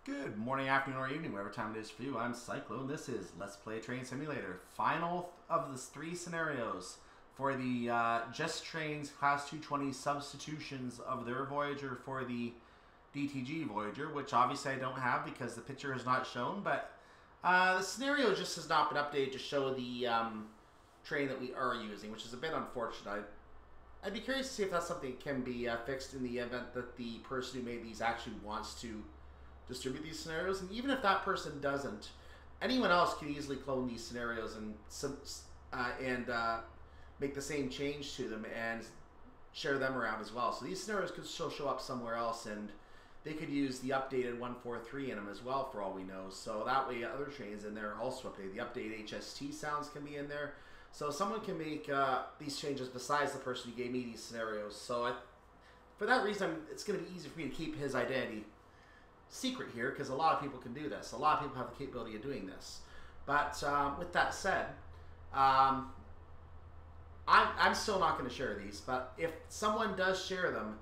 Good morning, afternoon, or evening, whatever time it is for you. I'm Cyclone. This is Let's Play Train Simulator. Final of the 3 scenarios for the Just Trains Class 220 substitutions of their Voyager for the DTG Voyager, which obviously I don't have because the picture is not shown, but the scenario just has not been updated to show the train that we are using, which is a bit unfortunate. I'd be curious to see if that's something that can be fixed in the event that the person who made these actually wants to distribute these scenarios. And even if that person doesn't, anyone else can easily clone these scenarios and make the same change to them and share them around as well. So these scenarios could still show up somewhere else, and they could use the updated 143 in them as well, for all we know. So that way other trains in there are also updated. The updated HST sounds can be in there. So someone can make these changes besides the person who gave me these scenarios. So for that reason, it's going to be easy for me to keep his identity secret here, because a lot of people can do this. A lot of people have the capability of doing this. But with that said, I'm still not going to share these. But if someone does share them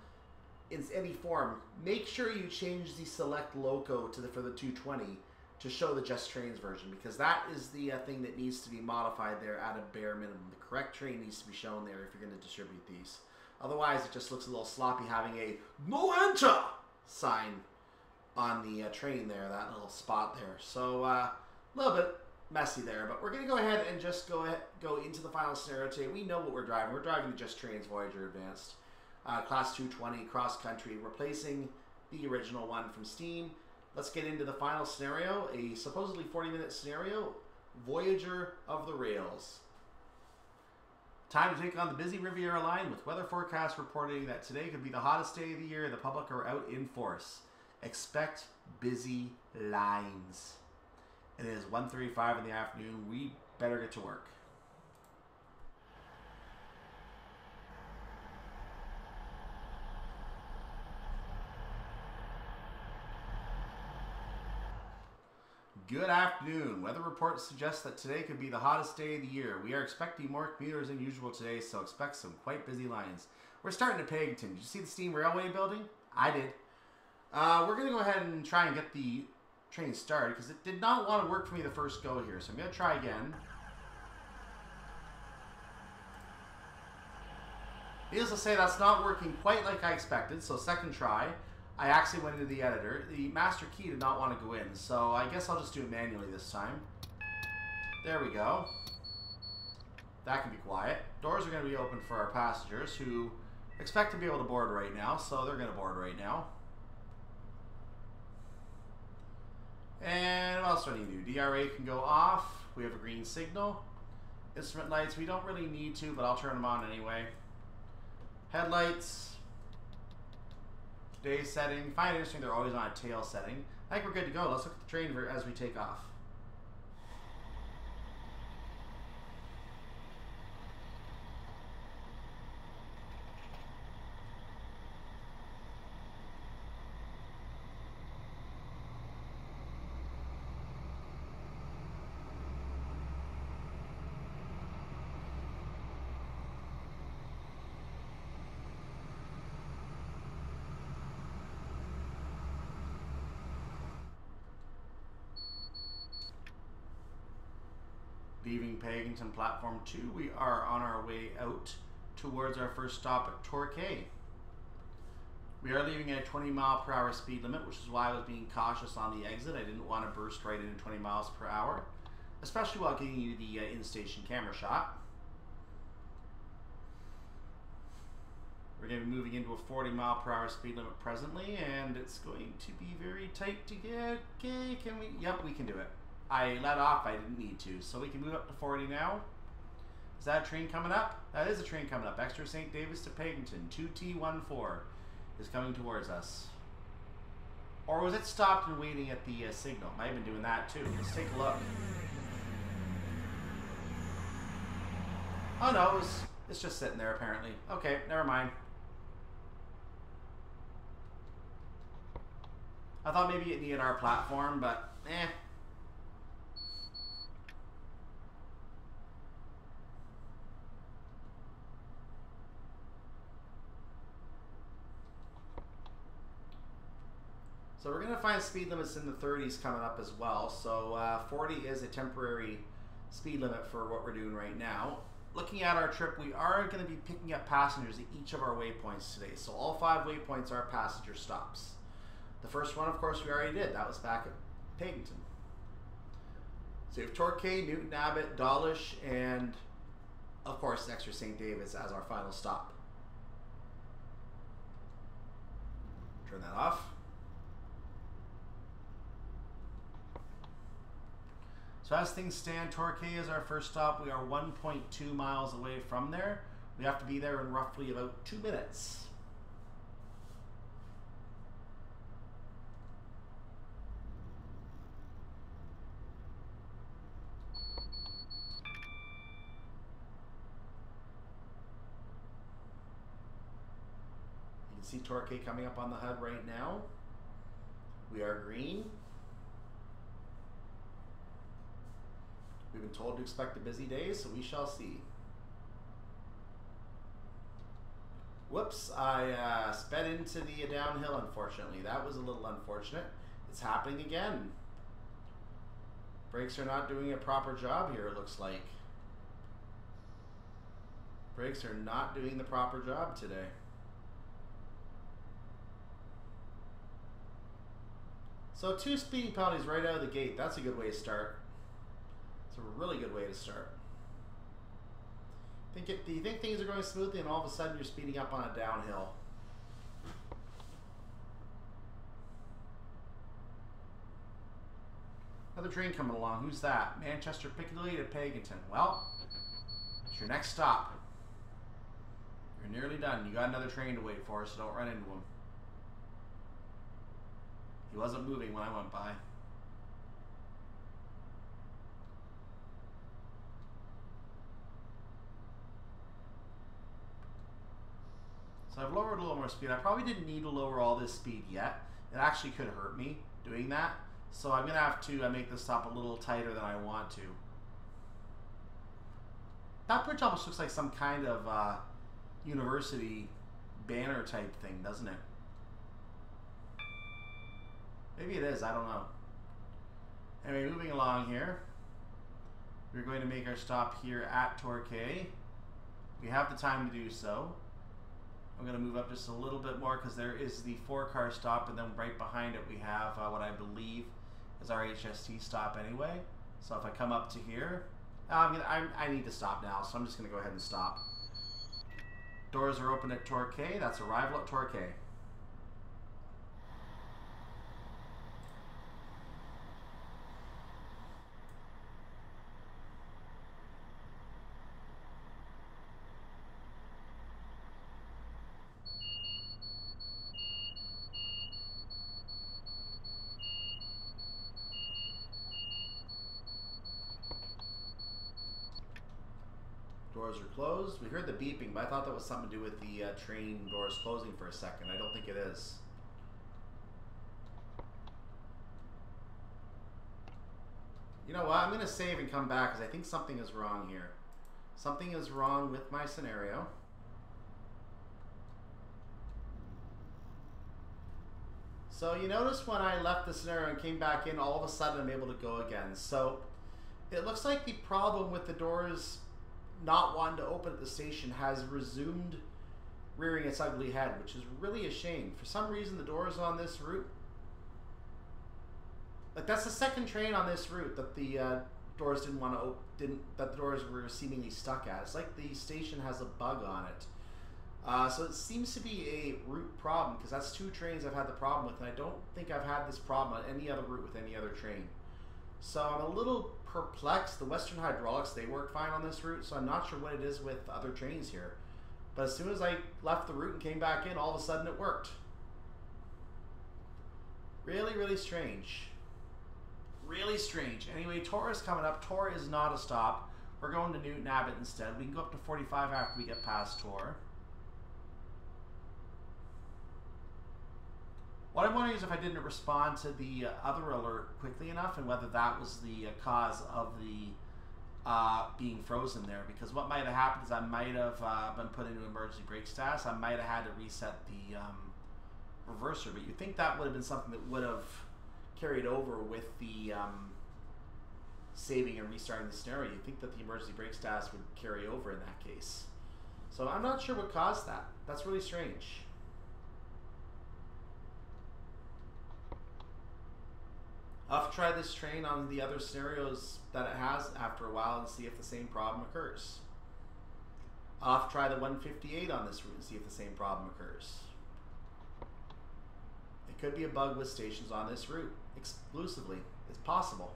in any form, make sure you change the select loco to for the 220 to show the Just Trains version, because that is the thing that needs to be modified there at a bare minimum. The correct train needs to be shown there if you're going to distribute these. Otherwise, it just looks a little sloppy having a "No Enter" sign on the train there, that little spot there. So a little bit messy there, but we're going to go ahead and just go into the final scenario today. We know what we're driving. We're driving the Just Trains Voyager Advanced Class 220 cross country, replacing the original one from Steam. Let's get into the final scenario, a supposedly 40-minute scenario, Voyager of the Rails. Time to take on the busy Riviera line, with weather forecasts reporting that today could be the hottest day of the year. The public are out in force. Expect busy lines. It is 1:35 in the afternoon. We better get to work. Good afternoon. Weather reports suggest that today could be the hottest day of the year. We are expecting more commuters than usual today, so expect some quite busy lines. We're starting at Paignton. Did you see the steam railway building? I did. We're going to go ahead and try and get the train started, because it did not want to work for me the first go here. So I'm going to try again. Needless to say, that's not working quite like I expected. So second try, I actually went into the editor. The master key did not want to go in, so I guess I'll just do it manually this time. There we go. That can be quiet. Doors are going to be open for our passengers, who expect to be able to board right now, so they're going to board right now. And what else do I need to do? DRA can go off. We have a green signal. Instrument lights, we don't really need to, but I'll turn them on anyway. Headlights. Day setting. Find it interesting they're always on a tail setting. I think we're good to go. Let's look at the train as we take off. Leaving Paignton Platform 2, we are on our way out towards our first stop at Torquay. We are leaving at a 20-mile-per-hour speed limit, which is why I was being cautious on the exit. I didn't want to burst right into 20 miles per hour, especially while getting you the in-station camera shot. We're going to be moving into a 40-mile-per-hour speed limit presently, and it's going to be very tight to get. Okay, can we? Yep, we can do it. I let off, I didn't need to. So we can move up to 40 now. Is that a train coming up? That is a train coming up. Exeter St. Davis to Paignton. 2T14 is coming towards us. Or was it stopped and waiting at the signal? Might have been doing that too. Let's take a look. Oh no, it's just sitting there apparently. Okay, never mind. I thought maybe it needed our platform, but eh. So we're going to find speed limits in the 30s coming up as well. So 40 is a temporary speed limit for what we're doing right now. Looking at our trip, we are going to be picking up passengers at each of our waypoints today. So all 5 waypoints are passenger stops. The first one, of course, we already did. That was back at Paignton. So we have Torquay, Newton, Abbot, Dawlish, and of course Exeter St. David's as our final stop. Turn that off. So as things stand, Torquay is our first stop. We are 1.2 miles away from there. We have to be there in roughly about 2 minutes. You can see Torquay coming up on the HUD right now. We are green. We've been told to expect a busy day, so we shall see. Whoops, I sped into the downhill, unfortunately. That was a little unfortunate. It's happening again. Brakes are not doing a proper job here, it looks like. Brakes are not doing the proper job today. So 2 speeding penalties right out of the gate. That's a good way to start. It's a really good way to start. Do you think things are going smoothly and all of a sudden you're speeding up on a downhill? Another train coming along. Who's that? Manchester Piccadilly to Paignton. Well, it's your next stop. You're nearly done. You got another train to wait for, so don't run into him. He wasn't moving when I went by. So I've lowered a little more speed. I probably didn't need to lower all this speed yet. It actually could hurt me doing that. So I'm going to have to make this stop a little tighter than I want to. That bridge almost looks like some kind of university banner type thing, doesn't it? Maybe it is, I don't know. Anyway, moving along here. We're going to make our stop here at Torquay. We have the time to do so. I'm going to move up just a little bit more because there is the 4-car stop, and then right behind it we have what I believe is our HST stop anyway. So if I come up to here, I need to stop now, so I'm just going to go ahead and stop. Doors are open at Torquay. That's arrival at Torquay. Doors are closed. We heard the beeping, but I thought that was something to do with the train doors closing for a second. I don't think it is. You know what? I'm going to save and come back because I think something is wrong here. Something is wrong with my scenario. So you notice when I left the scenario and came back in, all of a sudden I'm able to go again. So it looks like the problem with the doors not wanting to open at the station has resumed rearing its ugly head, which is really a shame. For some reason, the doors on this route, like that's the second train on this route that the doors didn't want to open, that the doors were seemingly stuck at. It's like the station has a bug on it. So it seems to be a route problem because that's 2 trains I've had the problem with, and I don't think I've had this problem on any other route with any other train. So I'm a little perplexed. The Western Hydraulics, they work fine on this route, so I'm not sure what it is with other trains here. But as soon as I left the route and came back in, all of a sudden it worked. Really, really strange. Really strange. Anyway, Tor is coming up. Tor is not a stop. We're going to Newton Abbot instead. We can go up to 45 after we get past Tor. What I'm wondering is if I didn't respond to the other alert quickly enough and whether that was the cause of the being frozen there. Because what might have happened is I might have been put into emergency brake status. I might have had to reset the reverser, but you'd think that would have been something that would have carried over with the saving and restarting the scenario. You'd think that the emergency brake status would carry over in that case. So I'm not sure what caused that. That's really strange. I'll have to try this train on the other scenarios that it has after a while and see if the same problem occurs. I'll have to try the 158 on this route and see if the same problem occurs. It could be a bug with stations on this route exclusively. It's possible.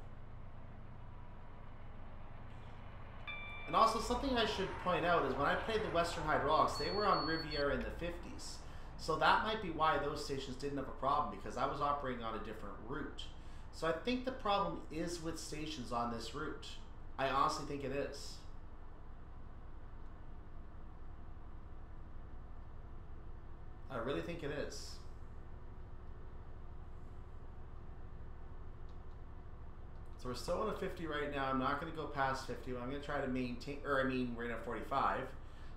And also something I should point out is when I played the Western Hydraulics, they were on Riviera in the 50s. So that might be why those stations didn't have a problem, because I was operating on a different route. So I think the problem is with stations on this route. I honestly think it is. I really think it is. So we're still on a 50 right now. I'm not going to go past 50. I'm going to try to maintain, or I mean, we're in a 45.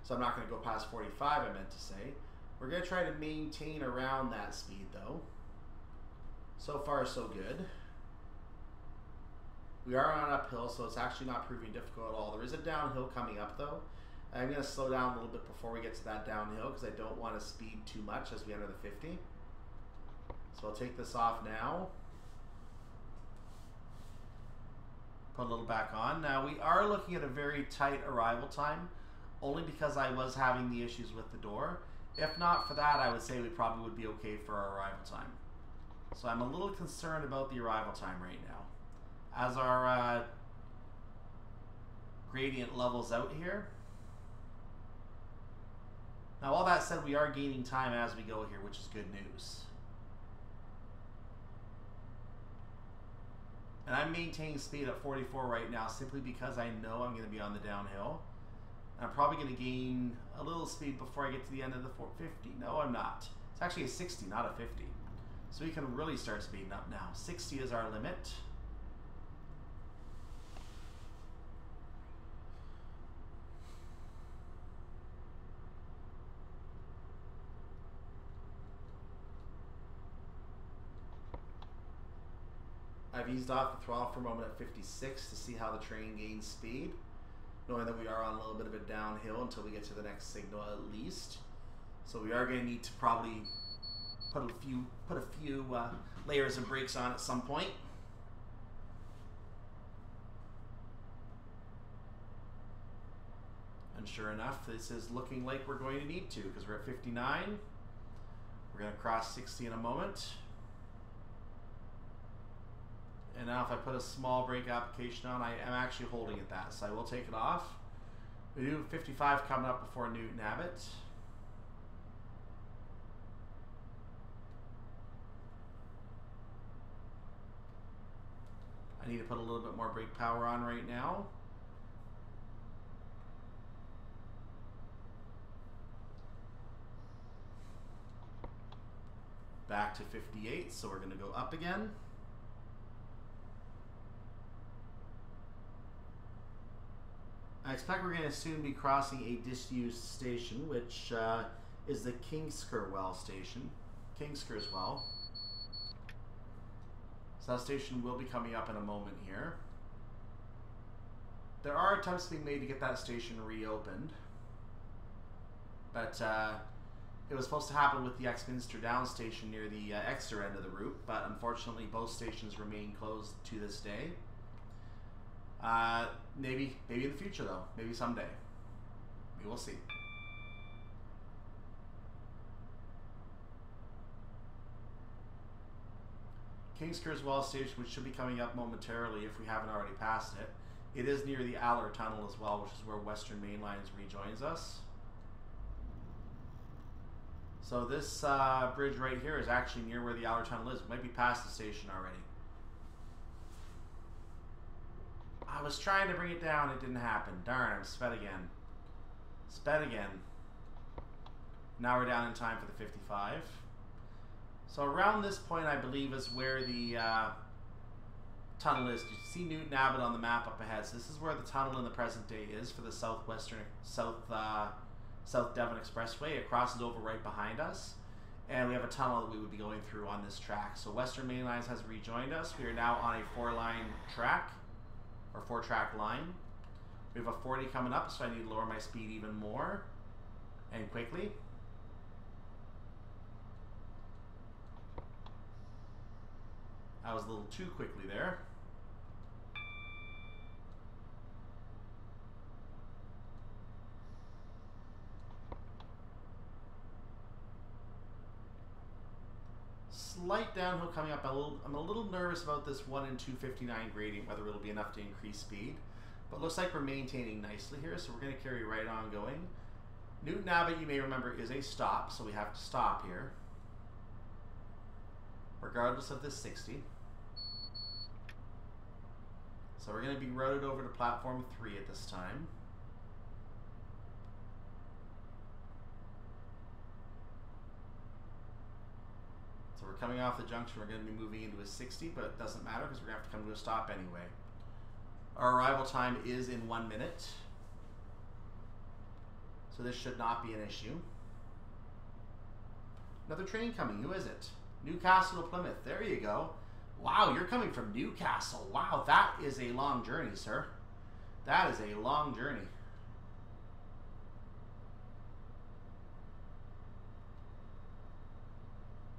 So I'm not going to go past 45, I meant to say. We're going to try to maintain around that speed, though. So far, so good. We are on uphill, so it's actually not proving difficult at all. There is a downhill coming up, though. I'm going to slow down a little bit before we get to that downhill, because I don't want to speed too much as we enter the 50. So I'll take this off now. Put a little back on. Now we are looking at a very tight arrival time, only because I was having the issues with the door. If not for that, I would say we probably would be okay for our arrival time. So I'm a little concerned about the arrival time right now. As our gradient levels out here. Now all that said, we are gaining time as we go here, which is good news. And I'm maintaining speed at 44 right now simply because I know I'm going to be on the downhill. I'm probably going to gain a little speed before I get to the end of the 450. No, I'm not. It's actually a 60, not a 50. So we can really start speeding up now. 60 is our limit. I've eased off the throttle for a moment at 56 to see how the train gains speed, knowing that we are on a little bit of a downhill until we get to the next signal at least. So we are going to need to probably put a few layers of brakes on at some point. And sure enough, this is looking like we're going to need to, because we're at 59. We're going to cross 60 in a moment. And now if I put a small brake application on, I am actually holding at that, so I will take it off. We do have 55 coming up before Newton Abbot. I need to put a little bit more brake power on right now. Back to 58, so we're going to go up again. I expect we're going to soon be crossing a disused station, which is the Kingskerwell station. Kingskerswell. So that station will be coming up in a moment here. There are attempts being made to get that station reopened, but it was supposed to happen with the Exminster Down station near the Exeter end of the route, but unfortunately both stations remain closed to this day. Maybe in the future though. Maybe someday. We will see. Kingskerswell station, which should be coming up momentarily if we haven't already passed it. It is near the Aller Tunnel as well, which is where Western Main Lines rejoins us. So this bridge right here is actually near where the Aller Tunnel is. It might be past the station already. I was trying to bring it down, it didn't happen. Darn, I'm sped again. Sped again. Now we're down in time for the 55. So around this point, I believe, is where the tunnel is. You see Newton Abbot on the map up ahead. So this is where the tunnel in the present day is for the South Devon Expressway. It crosses over right behind us. And we have a tunnel that we would be going through on this track. So Western Main Lines has rejoined us. We are now on a 4-line track, or 4-track line. We have a 40 coming up, so I need to lower my speed even more and quickly. I was a little too quickly there. Slight downhill coming up. I'm a little nervous about this 1 in 259 gradient, whether it'll be enough to increase speed. But looks like we're maintaining nicely here, so we're going to carry right on going. Newton Abbot, you may remember, is a stop, so we have to stop here, regardless of this 60. So we're going to be routed over to platform 3 at this time. So we're coming off the junction, we're going to be moving into a 60, but it doesn't matter because we're going to have to come to a stop anyway. Our arrival time is in 1 minute. So this should not be an issue. Another train coming. Who is it? Newcastle to Plymouth. There you go. Wow, you're coming from Newcastle. Wow, that is a long journey, sir. That is a long journey.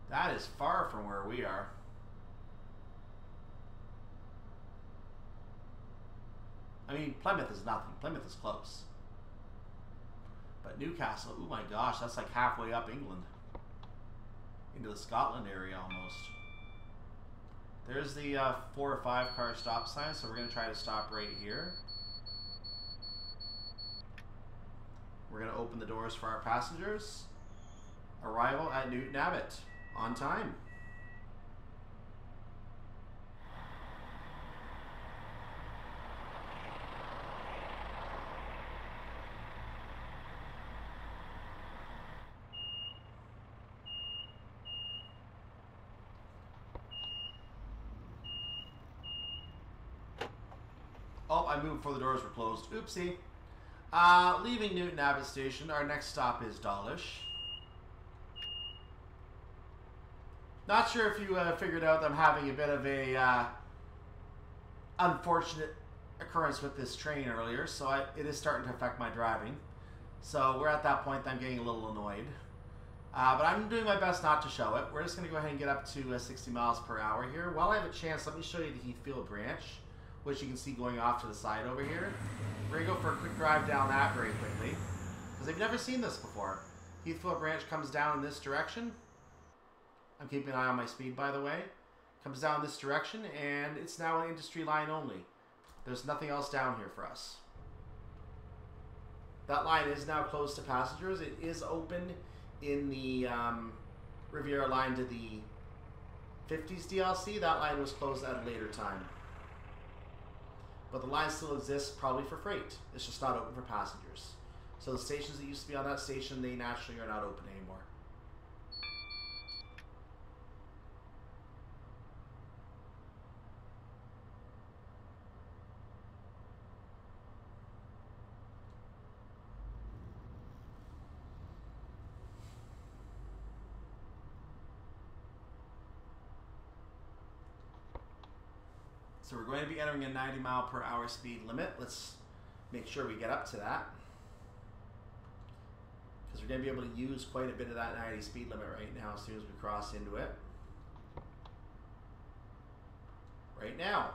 That is far from where we are. I mean, Plymouth is nothing. Plymouth is close. But Newcastle, oh my gosh, that's like halfway up England. Into the Scotland area almost. There's the 4 or 5 car stop sign, so we're going to try to stop right here. We're going to open the doors for our passengers. Arrival at Newton Abbot. On time. Oh, I moved before the doors were closed. Oopsie. Leaving Newton Abbot Station, our next stop is Dawlish. Not sure if you figured out that I'm having a bit of a unfortunate occurrence with this train earlier, so it is starting to affect my driving. So we're at that point that I'm getting a little annoyed. But I'm doing my best not to show it. We're just going to go ahead and get up to 60 miles per hour here. While I have a chance, let me show you the Heathfield branch, which you can see going off to the side over here. We're going to go for a quick drive down that very quickly, because I've never seen this before. Heathfield branch comes down in this direction. I'm keeping an eye on my speed, by the way. Comes down this direction, and it's now an industry line only. There's nothing else down here for us. That line is now closed to passengers. It is open in the Riviera line to the 50s DLC. That line was closed at a later time. But the line still exists, probably for freight. It's just not open for passengers. So the stations that used to be on that station, they naturally are not open anymore. So we're going to be entering a 90 mile per hour speed limit. Let's make sure we get up to that, because we're going to be able to use quite a bit of that 90 speed limit right now as soon as we cross into it. Right now.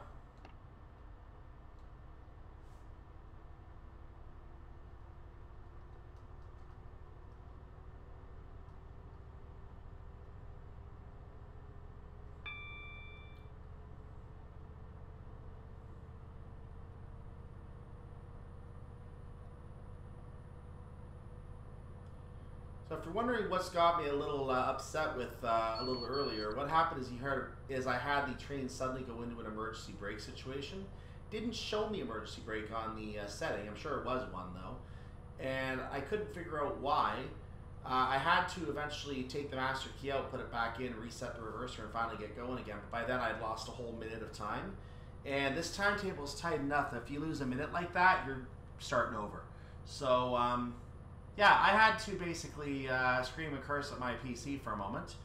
So if you're wondering what's got me a little upset with a little earlier, what happened is I had the train suddenly go into an emergency brake situation. Didn't show me emergency brake on the setting. I'm sure it was one though. And I couldn't figure out why. I had to eventually take the master key out, put it back in, reset the reverser, and finally get going again. But by then I'd lost a whole minute of time. And this timetable is tight enough that if you lose a minute like that, you're starting over. So Yeah, I had to basically scream and curse at my PC for a moment.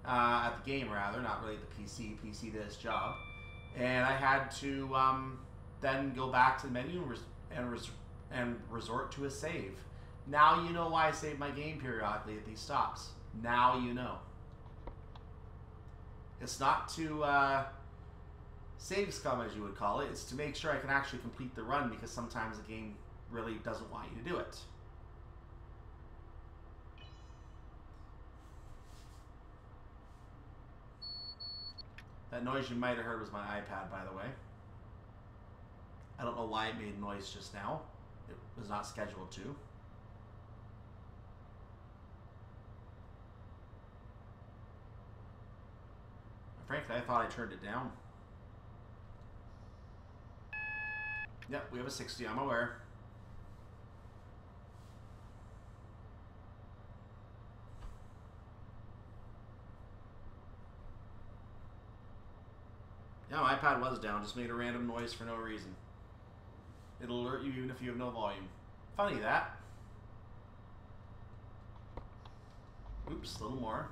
At the game, rather, not really the PC. PC did its job. And I had to then go back to the menu and resort to a save. Now you know why I save my game periodically at these stops. Now you know. It's not to save scum, as you would call it. It's to make sure I can actually complete the run, because sometimes the game really doesn't want you to do it. That noise you might have heard was my iPad, by the way. I don't know why it made noise just now. It was not scheduled to. Frankly, I thought I turned it down. Yep, we have a 60, I'm aware. Yeah, my iPad was down, just made a random noise for no reason. It'll alert you even if you have no volume. Funny that. Oops, a little more.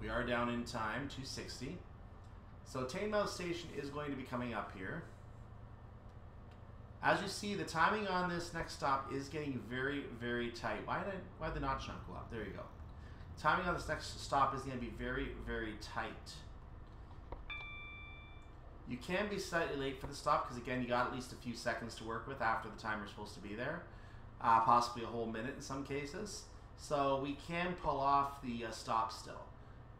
We are down in time, 260. So Teignmouth station is going to be coming up here. As you see, the timing on this next stop is getting very, very tight. Why did the notch not go up? There you go. Timing on this next stop is going to be very, very tight. You can be slightly late for the stop because, again, you got at least a few seconds to work with after the timer's supposed to be there. Possibly a whole minute in some cases. So we can pull off the stop still.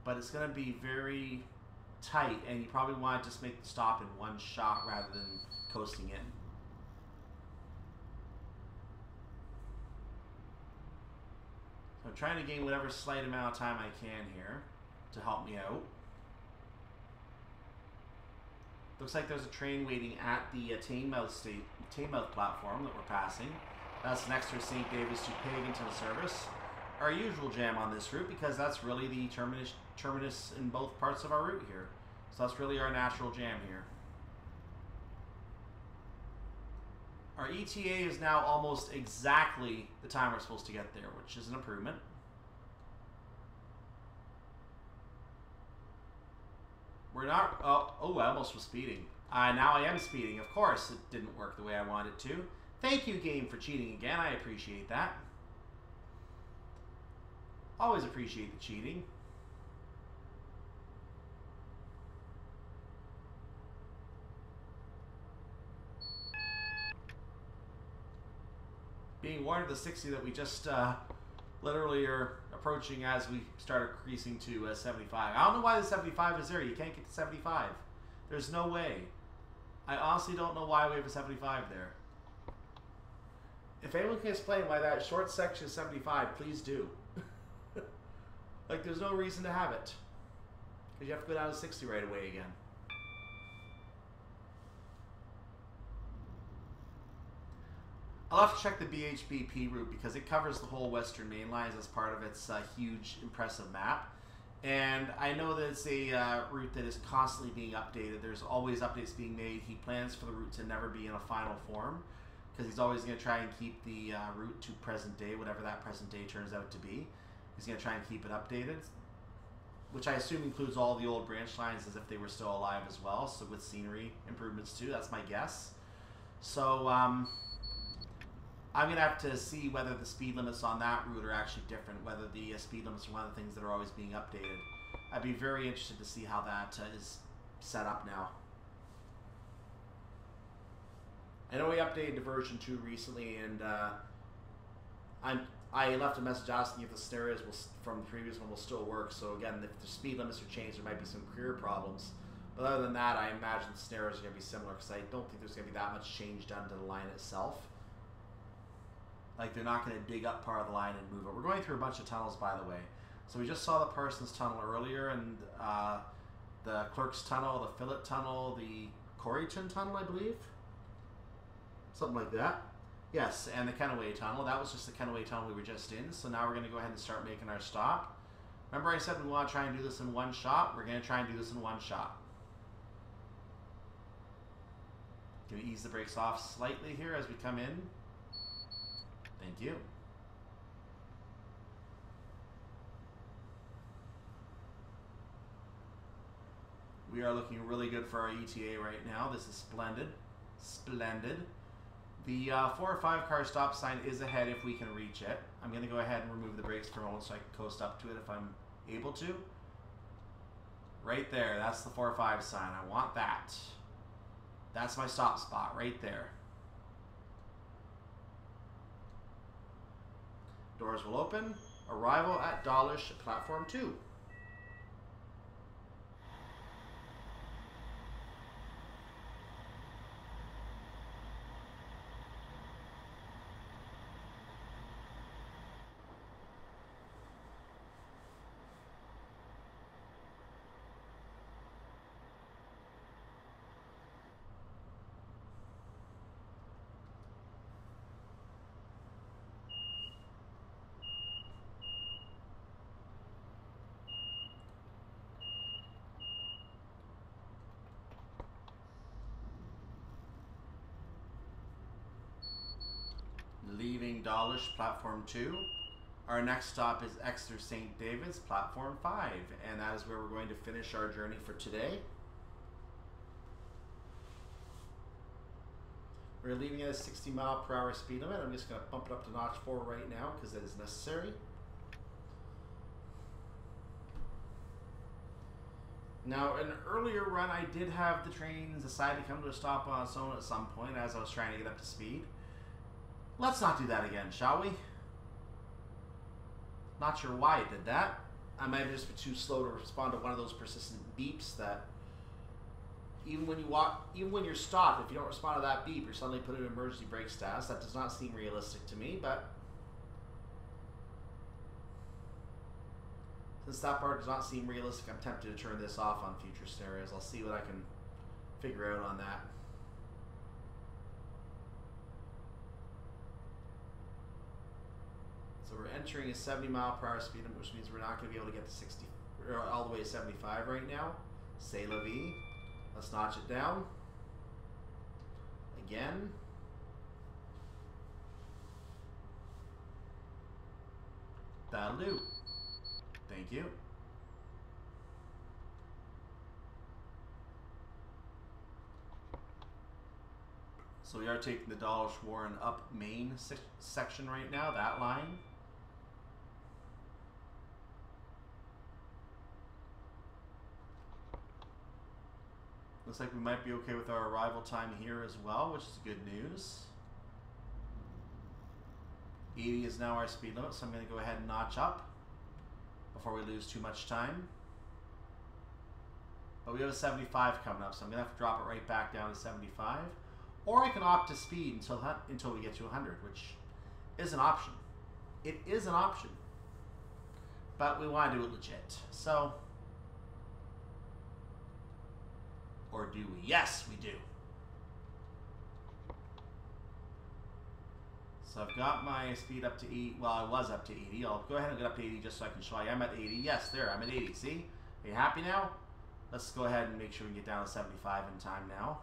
But it's going to be very tight, and you probably want to just make the stop in one shot rather than coasting in. So I'm trying to gain whatever slight amount of time I can here to help me out. Looks like there's a train waiting at the Teignmouth platform that we're passing. That's an Exeter St to Paignton service. Our usual jam on this route, because that's really the terminus in both parts of our route here. So that's really our natural jam here. Our ETA is now almost exactly the time we're supposed to get there, which is an improvement. We're not... Oh, I almost was speeding. Now I am speeding. Of course, it didn't work the way I wanted it to. Thank you, game, for cheating again. I appreciate that. Always appreciate the cheating. Being warned of the 60 that we just literally are approaching as we start increasing to 75. I don't know why the 75 is there. You can't get to 75. There's no way. I honestly don't know why we have a 75 there. If anyone can explain why that short section is 75, please do. Like, there's no reason to have it. Because you have to go down to 60 right away again. I'll have to check the BHBP route because it covers the whole Western Main Lines as part of its huge, impressive map. And I know that it's a route that is constantly being updated. There's always updates being made. He plans for the route to never be in a final form because he's always going to try and keep the route to present day, whatever that present day turns out to be. He's going to try and keep it updated, which I assume includes all the old branch lines as if they were still alive as well, so with scenery improvements too. That's my guess. So I'm going to have to see whether the speed limits on that route are actually different, whether the speed limits are one of the things that are always being updated. I'd be very interested to see how that is set up now. I know we updated to version 2 recently, and I left a message asking if the scenarios from the previous one will still work. So again, if the speed limits are changed, there might be some career problems. But other than that, I imagine the scenarios are going to be similar because I don't think there's going to be that much change done to the line itself. Like, they're not going to dig up part of the line and move it. We're going through a bunch of tunnels, by the way. So we just saw the Parsons Tunnel earlier, and the Clerks Tunnel, the Fillet Tunnel, the Corryton Tunnel, I believe. Something like that. Yes, and the Kennaway Tunnel. That was just the Kennaway Tunnel we were just in. So now we're going to go ahead and start making our stop. Remember I said we want to try and do this in one shot? We're going to try and do this in one shot. Going to ease the brakes off slightly here as we come in. Thank you. We are looking really good for our ETA right now. This is splendid. Splendid. The 4 or 5 car stop sign is ahead if we can reach it. I'm going to go ahead and remove the brakes for a moment so I can coast up to it if I'm able to. Right there. That's the 4 or 5 sign. I want that. That's my stop spot right there. Doors will open. Arrival at Dawlish, platform 2. Leaving Dawlish, platform 2. Our next stop is Exeter St. David's, platform 5, and that is where we're going to finish our journey for today. We're leaving at a 60-mile-per-hour speed limit. I'm just going to bump it up to notch 4 right now because that is necessary. Now, an earlier run, I did have the trains decide to come to a stop on its own at some point as I was trying to get up to speed. Let's not do that again, shall we? Not sure why it did that. I might have just been too slow to respond to one of those persistent beeps that even when you walk, even when you're stopped, if you don't respond to that beep, you're suddenly put in emergency brake status. That does not seem realistic to me, but since that part does not seem realistic, I'm tempted to turn this off on future scenarios. I'll see what I can figure out on that. So we're entering a 70-mile-per-hour speed limit, which means we're not going to be able to get to 60 or all the way to 75 right now. C'est la vie. Let's notch it down. Again. That'll do. Thank you. So we are taking the Dawlish Warren up main section right now, that line. Looks like we might be okay with our arrival time here as well, which is good news. 80 is now our speed limit, so I'm going to go ahead and notch up before we lose too much time. But we have a 75 coming up, so I'm going to have to drop it right back down to 75. Or I can opt to speed until we get to 100, which is an option. It is an option. But we want to do it legit. So, or do we? Yes, we do. So I've got my speed up to 80. Well, I was up to 80. I'll go ahead and get up to 80 just so I can show you I'm at 80. Yes, there, I'm at 80. See? Are you happy now? Let's go ahead and make sure we get down to 75 in time now.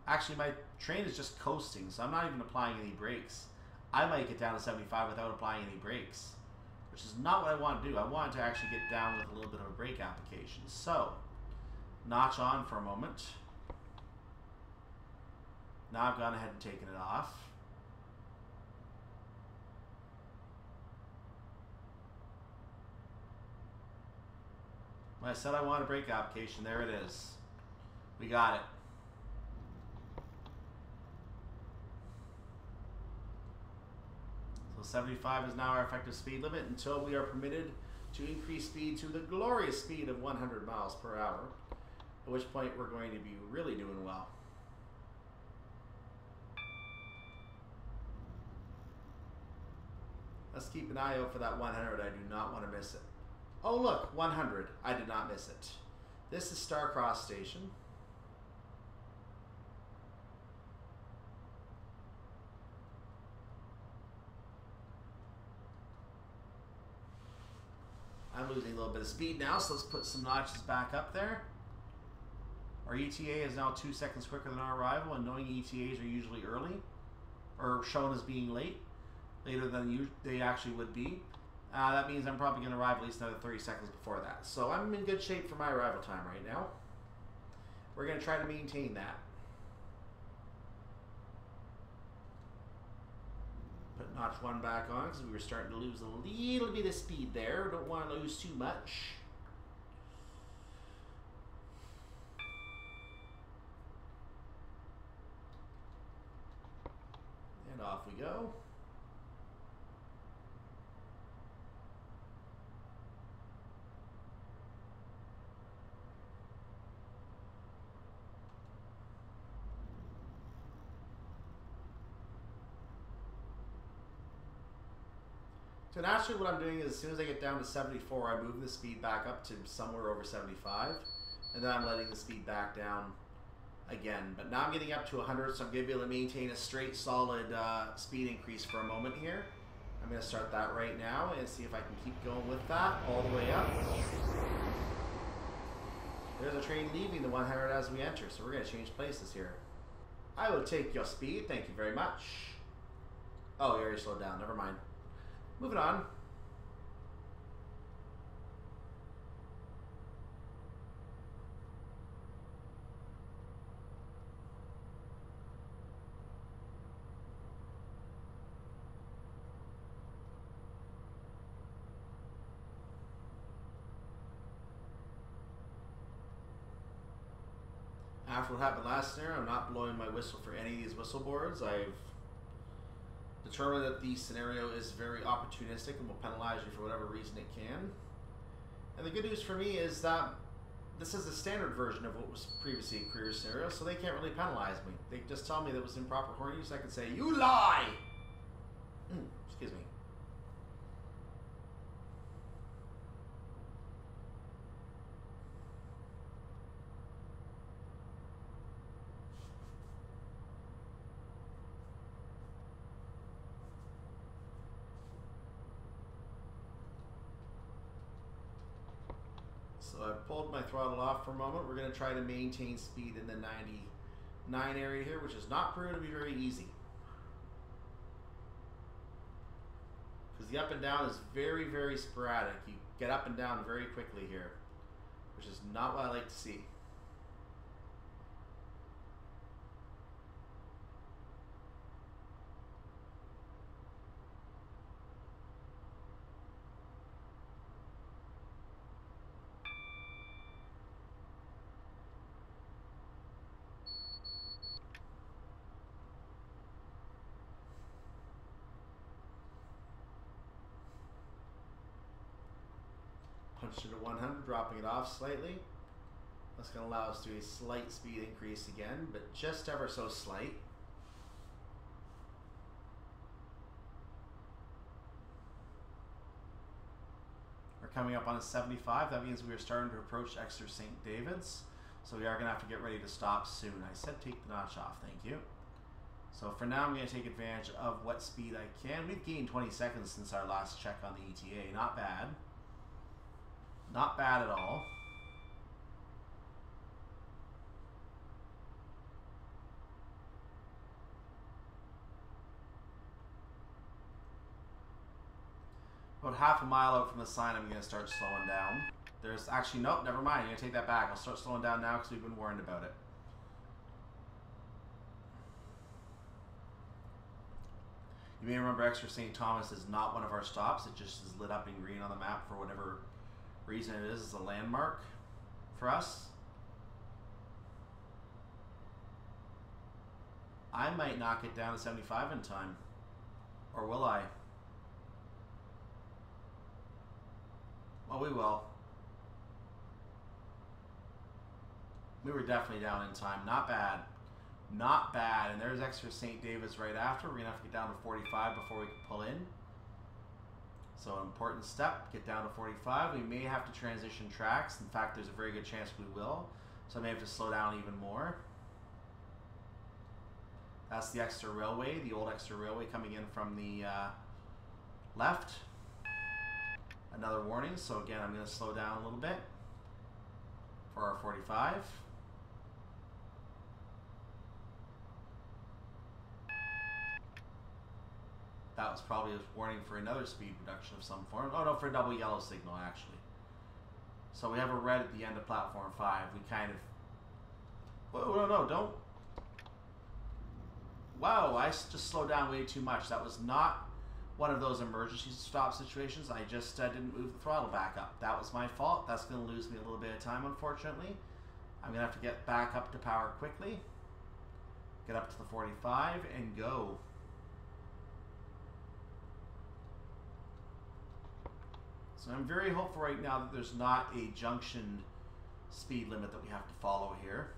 Actually, my train is just coasting, so I'm not even applying any brakes. I might get down to 75 without applying any brakes, which is not what I want to do. I want to actually get down with a little bit of a brake application. So, notch on for a moment. Now I've gone ahead and taken it off. When I said I want a brake application, there it is. We got it. So 75 is now our effective speed limit until we are permitted to increase speed to the glorious speed of 100 miles per hour, at which point we're going to be really doing well. Let's keep an eye out for that 100. I do not want to miss it. Oh look, 100. I did not miss it. This is Starcross Station. I'm losing a little bit of speed now, so let's put some notches back up there. Our ETA is now 2 seconds quicker than our arrival, and knowing ETAs are usually early, or shown as being late, later than they actually would be. That means I'm probably going to arrive at least another 30 seconds before that. So I'm in good shape for my arrival time right now. We're going to try to maintain that. Put notch 1 back on because we were starting to lose a little bit of speed there. Don't want to lose too much. And off we go. So naturally what I'm doing is as soon as I get down to 74, I move the speed back up to somewhere over 75. And then I'm letting the speed back down again. But now I'm getting up to 100, so I'm going to be able to maintain a straight, solid speed increase for a moment here. I'm going to start that right now and see if I can keep going with that all the way up. There's a train leaving the 100 as we enter, so we're going to change places here. I will take your speed, thank you very much. Oh, you already slowed down, never mind. Moving on. After what happened last year, I'm not blowing my whistle for any of these whistle boards. I've determined that the scenario is very opportunistic and will penalize you for whatever reason it can. And the good news for me is that this is the standard version of what was previously a career scenario, so they can't really penalize me. They just tell me that it was improper horn use. I can say, "You lie!" Excuse me. So I've pulled my throttle off for a moment. We're going to try to maintain speed in the 99 area here, which is not proven to be very easy. Because the up and down is very, very sporadic. You get up and down very quickly here, which is not what I like to see. Punched into 100, dropping it off slightly. That's going to allow us to do a slight speed increase again, but just ever so slight. We're coming up on a 75. That means we are starting to approach Exeter St. David's. So we are going to have to get ready to stop soon. I said take the notch off, thank you. So for now I'm going to take advantage of what speed I can. We've gained 20 seconds since our last check on the ETA. Not bad. Not bad at all. About half a mile out from the sign, I'm going to start slowing down. There's actually, nope, never mind. I'm going to take that back. I'll start slowing down now because we've been warned about it. You may remember Exeter St. Thomas is not one of our stops. It just is lit up in green on the map for whatever reason it is. It's a landmark for us. I might not get down to 75 in time. Or will I? Oh, we will. We were definitely down in time. Not bad. Not bad. And there's Exeter St. David's right after. We're going to have to get down to 45 before we can pull in. So an important step, get down to 45. We may have to transition tracks. In fact, there's a very good chance we will. So I may have to slow down even more. That's the Exeter Railway, the old Exeter Railway coming in from the left. Another warning. So again, I'm going to slow down a little bit for our 45. that was probably a warning for another speed reduction of some form. Oh no, for a double yellow signal actually. So we have a red at the end of platform 5. We kind of... Whoa, no, don't... Wow, I just slowed down way too much. That was not one of those emergency stop situations. I just didn't move the throttle back up. That was my fault. That's going to lose me a little bit of time, unfortunately. I'm going to have to get back up to power quickly. Get up to the 45 and go. So I'm very hopeful right now that there's not a junction speed limit that we have to follow here.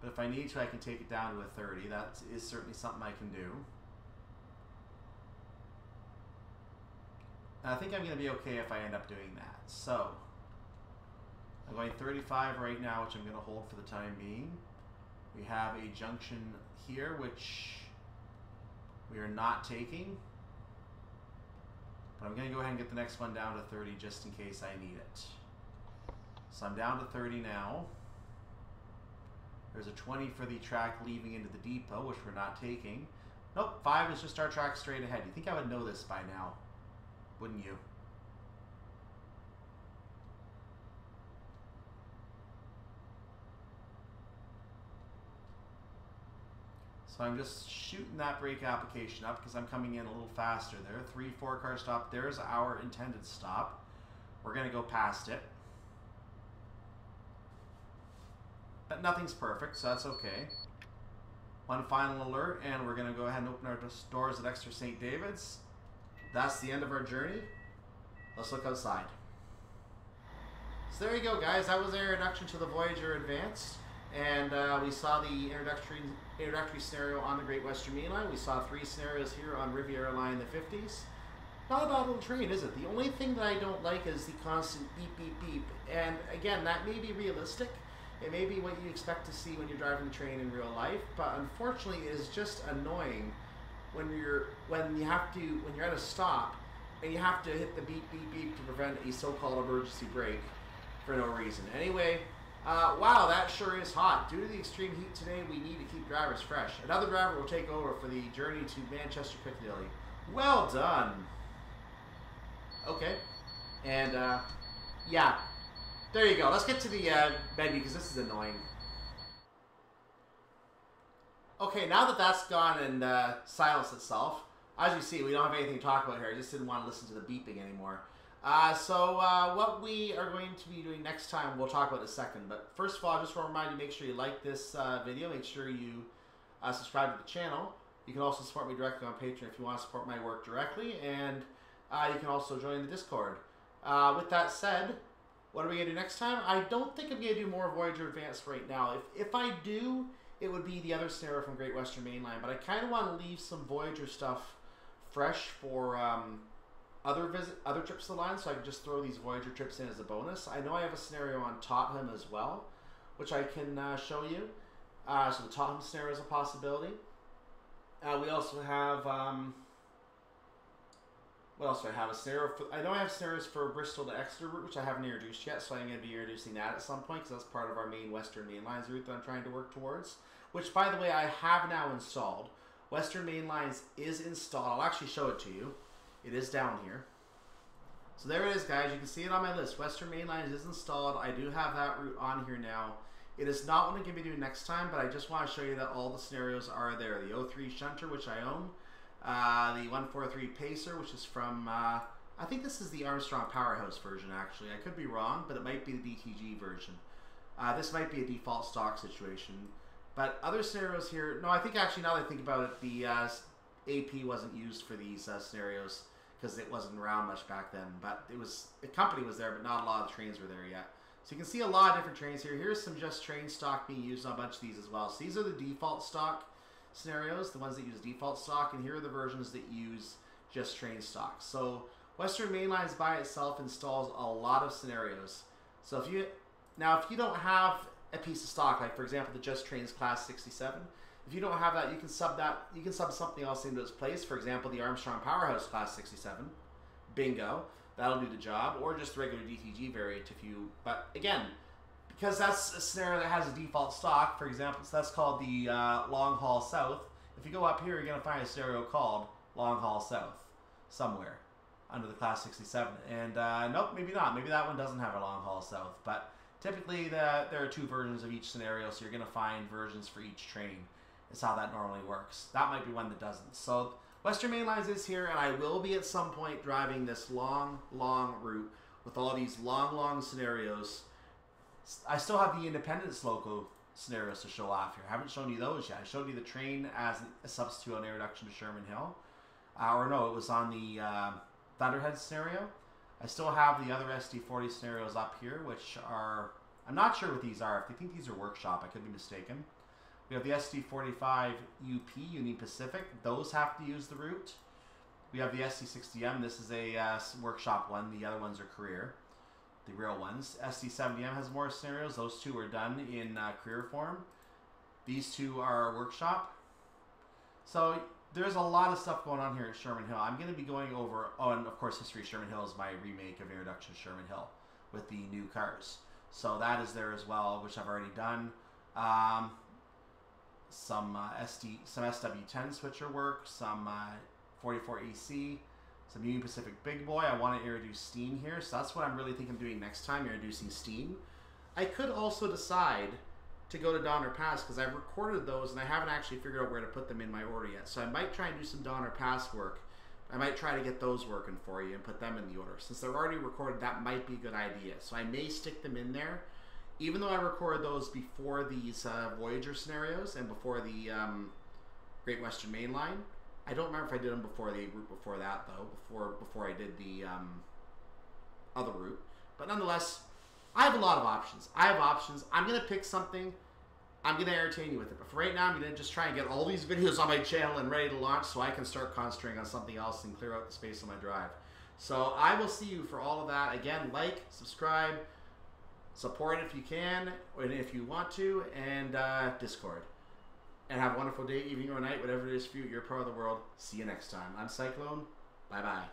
But if I need to, I can take it down to a 30. That is certainly something I can do. And I think I'm going to be okay if I end up doing that. So, I'm going 35 right now, which I'm going to hold for the time being. We have a junction here, which we are not taking. But I'm going to go ahead and get the next one down to 30 just in case I need it. So I'm down to 30 now. There's a 20 for the track leaving into the depot, which we're not taking. Nope, 5 is just our track straight ahead. You think I would know this by now, wouldn't you? So I'm just shooting that brake application up because I'm coming in a little faster there. 3, 4 car stop. There's our intended stop. We're going to go past it. But nothing's perfect, so that's okay. One final alert, and we're going to go ahead and open our doors at Exeter St. David's. That's the end of our journey. Let's look outside. So there you go, guys. That was our introduction to the Voyager Advanced. And we saw the introductory scenario on the Great Western Main Line. We saw 3 scenarios here on Riviera Line in the 50s. Not a bad little train, is it? The only thing that I don't like is the constant beep, beep, beep. And again, that may be realistic. It may be what you expect to see when you're driving the train in real life, but unfortunately, it is just annoying when you're at a stop and you have to hit the beep, beep, beep to prevent a so-called emergency brake for no reason. Anyway, wow, that sure is hot. Due to the extreme heat today, we need to keep drivers fresh. Another driver will take over for the journey to Manchester Piccadilly. Well done. Okay, and yeah. There you go. Let's get to the menu because this is annoying. Okay, now that that's gone and silenced itself, as you see, we don't have anything to talk about here. I just didn't want to listen to the beeping anymore. So what we are going to be doing next time, we'll talk about in a second. But first of all, I just want to remind you, make sure you like this video. Make sure you subscribe to the channel. You can also support me directly on Patreon if you want to support my work directly. And you can also join the Discord. With that said, what are we going to do next time? I don't think I'm going to do more Voyager Advanced right now. If I do, it would be the other scenario from Great Western Main Line. But I kind of want to leave some Voyager stuff fresh for other trips to the line, so I can just throw these Voyager trips in as a bonus. I know I have a scenario on Tottenham as well, which I can show you. So the Tottenham scenario is a possibility. We also have... what else do I have? A scenario for, I know I have scenarios for Bristol to Exeter route, which I haven't introduced yet, so I'm going to be introducing that at some point, because that's part of our main Western Main Lines route that I'm trying to work towards. Which, by the way, I have now installed. Western Main Lines is installed. I'll actually show it to you. It is down here. So there it is, guys. You can see it on my list. Western Main Lines is installed. I do have that route on here now. It is not what I'm going to be doing next time, but I just want to show you that all the scenarios are there. The 03 Shunter, which I own. The 143 Pacer, which is from, I think this is the Armstrong Powerhouse version, actually. I could be wrong, but it might be the DTG version. This might be a default stock situation. But other scenarios here, no, I think actually now that I think about it, the AP wasn't used for these scenarios because it wasn't around much back then. But it was, the company was there, but not a lot of the trains were there yet. So you can see a lot of different trains here. Here's some just train stock being used on a bunch of these as well. So these are the default stock scenarios, the ones that use default stock, and here are the versions that use just train stock. So Western Main Lines by itself installs a lot of scenarios. So if you don't have a piece of stock, like for example the Just Trains Class 67, if you don't have that, you can sub something else into its place. For example, the Armstrong Powerhouse Class 67, bingo, that'll do the job, or just the regular DTG variant if you. But again, because that's a scenario that has a default stock, for example, so that's called the long haul south. If you go up here, you're going to find a scenario called long haul south somewhere under the Class 67. And nope, maybe not. Maybe that one doesn't have a long haul south. But typically there are 2 versions of each scenario, so you're going to find versions for each train. Is how that normally works. That might be one that doesn't. So Western Main Lines is here, and I will be at some point driving this long, long route with all these long, long scenarios. I still have the Independence loco scenarios to show off here. I haven't shown you those yet. I showed you the train as a substitute on introduction to Sherman Hill. Or no, it was on the Thunderhead scenario. I still have the other SD40 scenarios up here, which are... I'm not sure what these are. If they think these are workshop, I could be mistaken. We have the SD45 UP, Union Pacific. Those have to use the route. We have the SD60M. This is a workshop one. The other ones are career, the real ones. SD70M has more scenarios. Those 2 are done in career form. These 2 are workshop. So there's a lot of stuff going on here at Sherman Hill. I'm going to be going over, oh, and of course History Sherman Hill is my remake of Introduction to Sherman Hill with the new cars. So that is there as well, which I've already done. Some SW10 switcher work, some 44EC, some Union Pacific Big Boy. I want to introduce steam here, so that's what I'm really thinking of doing next time, introducing steam. I could also decide to go to Donner Pass because I've recorded those and I haven't actually figured out where to put them in my order yet. So I might try and do some Donner Pass work. I might try to get those working for you and put them in the order. Since they're already recorded, that might be a good idea. So I may stick them in there. Even though I recorded those before these Voyager scenarios and before the Great Western Main Line, I don't remember if I did them before the route before that though, before I did the other route. But nonetheless, I have a lot of options. I have options. I'm gonna pick something. I'm gonna entertain you with it. But for right now, I'm gonna just try and get all these videos on my channel and ready to launch, so I can start concentrating on something else and clear out the space on my drive. So I will see you for all of that. Again, like, subscribe. Support if you can, and if you want to, and Discord. And have a wonderful day, evening, or night, whatever it is for you. You're part of the world. See you next time. I'm Cyclone. Bye-bye.